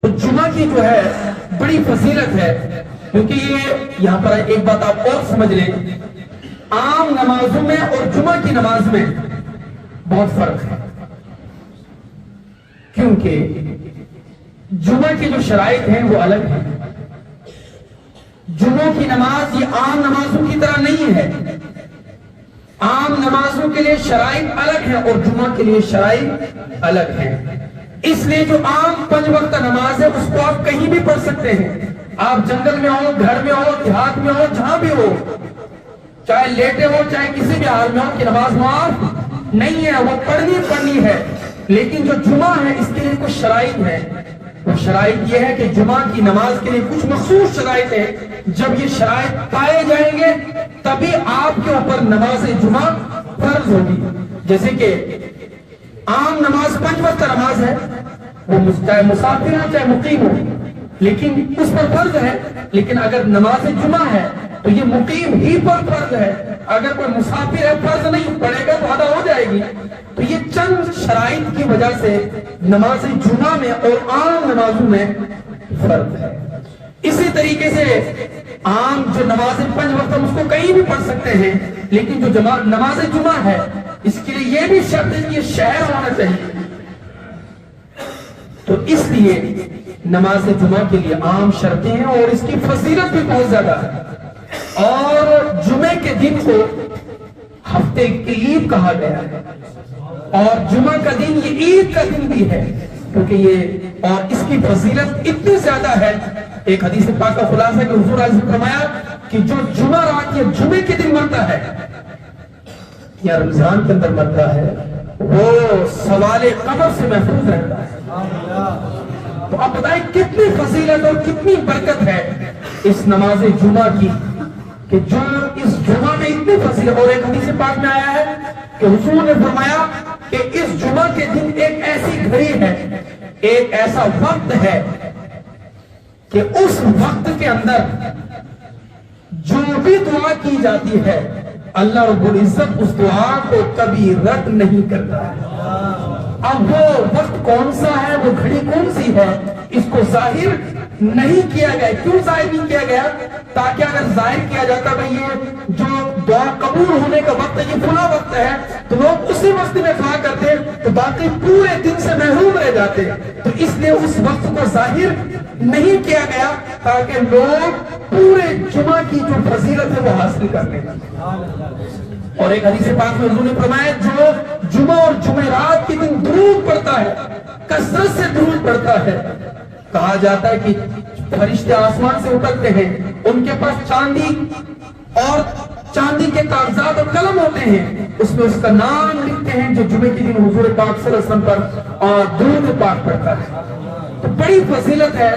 تو جمعہ کی جو ہے بڑی فضیلت ہے، کیونکہ یہ یہاں پر ایک بات آپ اور سمجھ لیں، عام نمازوں میں اور جمعہ کی نماز میں بہت فرق ہے، کیونکہ جمعہ کی جو شرائط ہیں وہ الگ ہیں۔ جمعہ کی نماز یہ عام نمازوں کی طرح نہیں ہے، عام نمازوں کے لیے شرائط الگ ہیں اور جمعہ کے لیے شرائط الگ ہیں۔ اس لیے جو عام 5 وقت نماز ہے اس کو آپ کہیں بھی پڑھ سکتے ہیں، آپ جنگل میں ہو، گھر میں ہو، دیہات میں ہو، جہاں بھی ہو، چاہے لیٹے ہو چاہے کسی بھی حال میں ہو، کہ نماز معاف نہیں ہے، وہ پڑھنی ہے۔ لیکن جو جمعہ ہے اس کے لیے کچھ شرائط ہے، وہ شرائط یہ ہے کہ جمعہ کی نماز کے لیے کچھ مخصوص شرائط ہے، جب یہ شرائط پائے جائیں گے تبھی آپ کے اوپر نماز جمعہ فرض ہوگی۔ جیسے کہ عام نماز 5 وقت نماز ہے، وہ چاہے مسافر ہو چاہے مقیم ہو، لیکن اس پر فرض ہے۔ لیکن اگر نماز جمعہ ہے تو یہ مقیم ہی پر فرض ہے، اگر کوئی مسافر ہے فرض نہیں پڑے گا تو ادا ہو جائے گی۔ تو یہ چند شرائط کی وجہ سے نماز جمعہ میں اور عام نمازوں میں فرق ہے۔ اسی طریقے سے عام جو نماز 5 وقت ہم اس کو کہیں بھی پڑھ سکتے ہیں، لیکن جو نماز جمعہ ہے اس کے لیے یہ بھی شرط ہے کہ یہ شہر ہونا چاہیے۔ تو اس لیے نماز جمعہ کے لیے عام شرطیں ہیں اور اس کی فضیلت بھی بہت زیادہ ہے۔ اور جمعے کے دن کو ہفتے کی عید کہا گیا ہے، اور جمعہ کا دن یہ عید کا دن بھی ہے، کیونکہ یہ اور اس کی فضیلت اتنی زیادہ ہے۔ ایک حدیث پاک کا خلاصہ ہے کہ حضور علیہ وسلم نے فرمایا کہ جو جمعہ رات یا جمعے کے دن مرتا ہے یا رمضان کے اندر مرتا ہے وہ سوال قبر سے محفوظ رہتا ہے۔ تو آپ بتائیں کتنی فضیلت اور کتنی برکت ہے اس نماز جمعہ کی، کہ جو اس جمعہ میں اتنی فضیلت۔ اور ایک حدیث پاک میں آیا ہے کہ حضور نے فرمایا کہ اس جمعہ کے دن ایک ایسی گھڑی ہے، ایک ایسا وقت ہے کہ اس وقت کے اندر جو بھی دعا کی جاتی ہے اللہ رب العزت اس دعا کو کبھی رد نہیں کرتا ہے۔ اب وہ وقت کون سا ہے، وہ گھڑی کون سی ہے، اس کو ظاہر نہیں کیا گیا۔ کیوں ظاہر نہیں کیا گیا؟ تاکہ اگر ظاہر کیا جاتا بھئی یہ جو دعا قبول ہونے کا وقت ہے یہ فلاں وقت ہے تو لوگ اسی وقت میں دعا کرتے تو باقی پورے دن سے محروم رہ جاتے۔ تو اس لیے اس وقت کو ظاہر نہیں کیا گیا تاکہ لوگ پورے جمعہ کی جو فضیلت ہے وہ حاصل کر لیں۔ اور ایک حدیث پاک میں حضور نے فرمایا جو جمعہ اور جمعرات کے دن درود پڑھتا ہے، کثرت سے درود پڑھتا ہے، کہا جاتا ہے کہ فرشتے آسمان سے اترتے ہیں، ان کے پاس چاندی اور چاندی کے کاغذات اور قلم ہوتے ہیں، اس میں اس کا نام لکھتے ہیں جو جمعے کے دن حضور پاک صلی اللہ علیہ وسلم پر اور درود پاک پڑھتا ہے۔ تو بڑی فضیلت ہے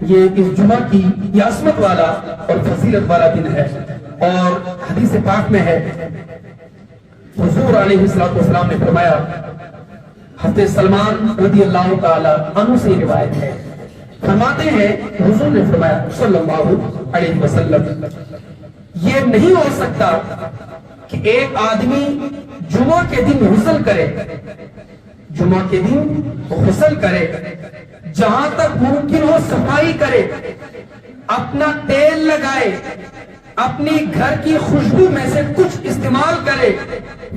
یہ اس جمعہ کی، یہ عظمت والا اور فضیلت والا دن ہے۔ اور حدیث پاک میں ہے حضور علیہ السلام نے فرمایا، حضرت سلمان رضی اللہ تعالی عنہ سے روایت ہے، فرماتے ہیں حضور نے فرمایا صلی اللہ علیہ وسلم، یہ نہیں ہو سکتا کہ ایک آدمی جمعہ کے دن غسل کرے، جمعہ کے دن غسل کرے، جہاں تک ممکن ہو صفائی کرے، اپنا تیل لگائے، اپنی گھر کی خوشبو میں سے کچھ استعمال کرے،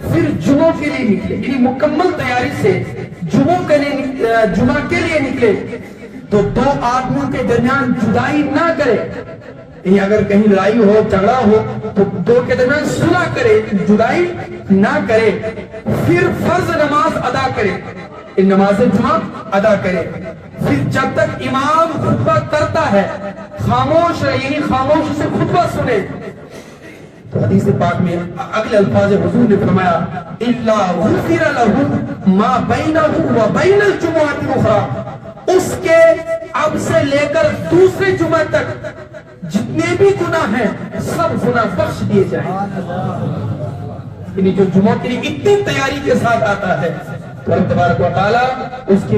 پھر جمعہ کے لیے نکلے، یعنی مکمل تیاری سے جمعہ کے لیے نکلے، تو 2 آدمیوں کے درمیان جدائی نہ کرے، یعنی اگر کہیں لڑائی ہو جھگڑا ہو تو 2 کے درمیان صلح کرے، جدائی نہ کرے، پھر فرض نماز ادا کرے، نماز جمعہ ادا کرے، پھر جب تک امام خطبہ کرتا ہے خاموش رہے، یعنی خاموش سے خطبہ سنے۔ تو حدیث پاک میں اگلے الفاظ حضور نے فرمایا اِلَّا غُفِرَ لَهُ مَا بَيْنَهُ وَبَيْنَ الْجُمُعَةِ الْأُخْرَى، اس کے اب سے لے کر دوسرے جمعہ تک جتنے بھی گناہ ہیں سب گناہ بخش دیے جائیں۔ یعنی جو جمعہ کے لیے اتنی تیاری کے ساتھ آتا ہے تو اللہ تبارک و تعالیٰ اس کی